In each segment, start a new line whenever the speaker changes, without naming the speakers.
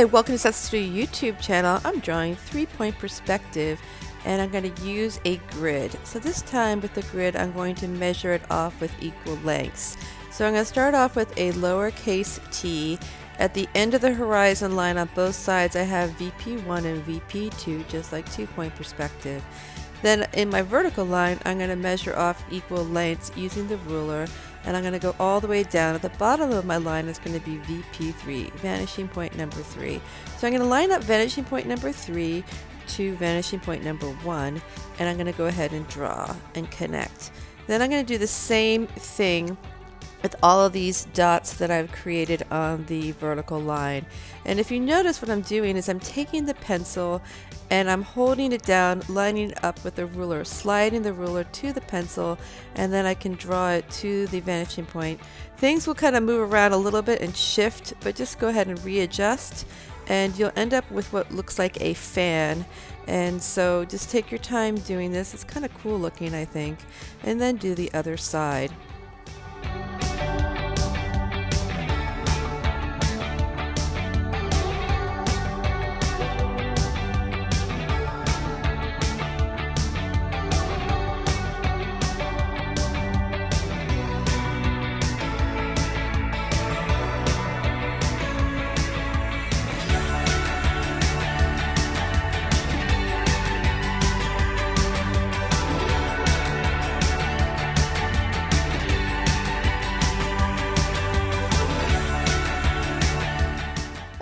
Hi, welcome to Seth's Studio YouTube channel. I'm drawing 3-point perspective and I'm going to use a grid. So this time with the grid I'm going to measure it off with equal lengths. So I'm going to start off with a lowercase t. At the end of the horizon line on both sides I have VP1 and VP2, just like 2-point perspective. Then in my vertical line I'm going to measure off equal lengths using the ruler, and I'm going to go all the way down. At the bottom of my line is going to be VP3, vanishing point number 3. So I'm going to line up vanishing point number 3 to vanishing point number 1, and I'm going to go ahead and draw and connect. Then I'm going to do the same thing with all of these dots that I've created on the vertical line. And if you notice, what I'm doing is I'm taking the pencil and I'm holding it down, lining it up with the ruler, sliding the ruler to the pencil, and then I can draw it to the vanishing point. Things will kind of move around a little bit and shift, but just go ahead and readjust and you'll end up with what looks like a fan. And so just take your time doing this. It's kind of cool looking, I think. And then do the other side.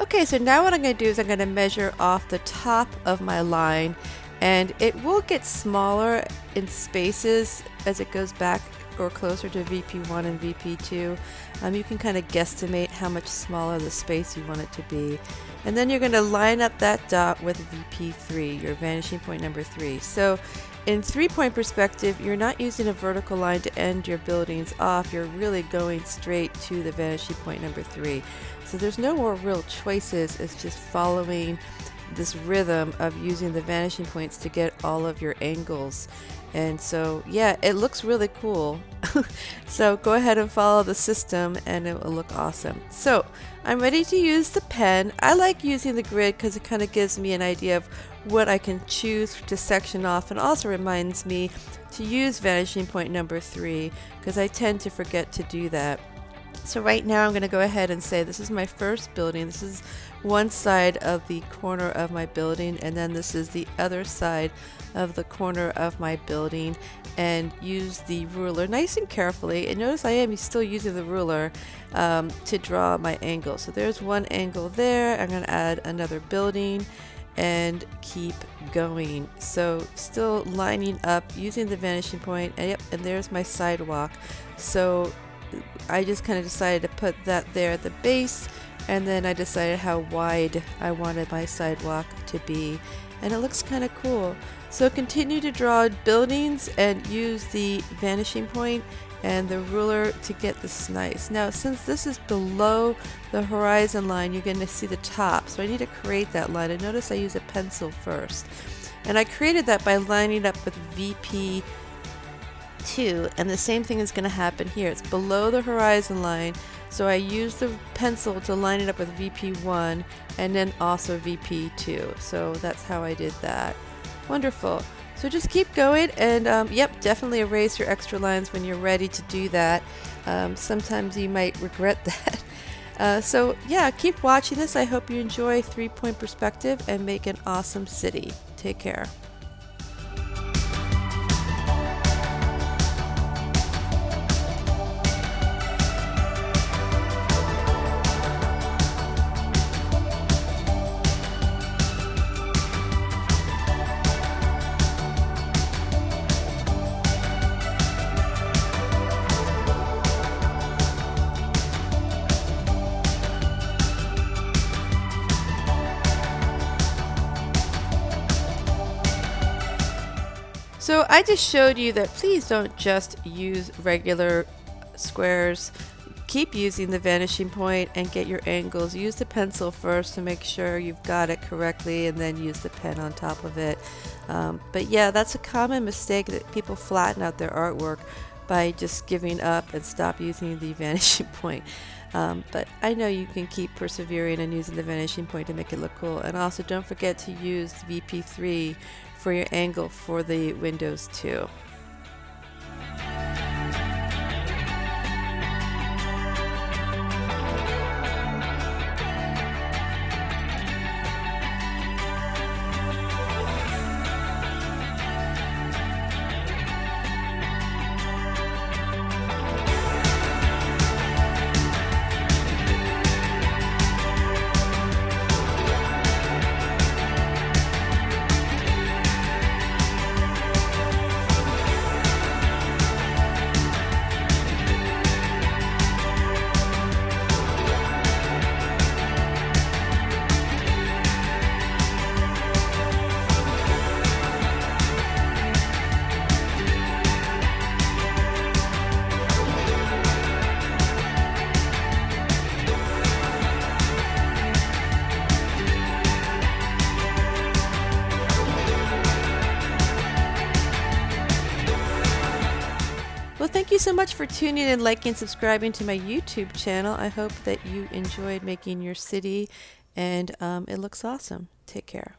Okay, so now what I'm going to do is I'm going to measure off the top of my line, and it will get smaller in spaces as it goes back or closer to VP1 and VP2. You can kind of guesstimate how much smaller the space you want it to be. And then you're going to line up that dot with VP3, your vanishing point number 3. So in 3-point perspective, you're not using a vertical line to end your buildings off. You're really going straight to the vanishing point number 3. So there's no more real choices. It's just following this rhythm of using the vanishing points to get all of your angles. And so, yeah, it looks really cool. So go ahead and follow the system and it will look awesome. So I'm ready to use the pen. I like using the grid because it kind of gives me an idea of what I can choose to section off, and also reminds me to use vanishing point number 3 because I tend to forget to do that. So right now I'm going to go ahead and say this is my first building. This is one side of the corner of my building, and then this is the other side of the corner of my building, and use the ruler nice and carefully. And notice I am still using the ruler to draw my angle. So there's one angle there. I'm going to add another building and keep going. So still lining up using the vanishing point, and yep, and there's my sidewalk. So I just kind of decided to put that there at the base, and then I decided how wide I wanted my sidewalk to be, and it looks kind of cool. So continue to draw buildings and use the vanishing point and the ruler to get this nice. Now since this is below the horizon line, you're going to see the top, so I need to create that line. And notice I use a pencil first, and I created that by lining up with VP2, and the same thing is going to happen here. It's below the horizon line, so I use the pencil to line it up with VP1 and then also VP2. So that's how I did that. Wonderful. So just keep going, and yep, definitely erase your extra lines when you're ready to do that. Sometimes you might regret that. So yeah, keep watching this. I hope you enjoy 3-point perspective and make an awesome city. Take care. So I just showed you that please don't just use regular squares. Keep using the vanishing point and get your angles. Use the pencil first to make sure you've got it correctly, and then use the pen on top of it. But yeah, that's a common mistake, that people flatten out their artwork by just giving up and stop using the vanishing point. But I know you can keep persevering and using the vanishing point to make it look cool. And also don't forget to use VP3 for your angle for the windows too. Well, thank you so much for tuning in, liking, subscribing to my YouTube channel. I hope that you enjoyed making your city, and it looks awesome. Take care.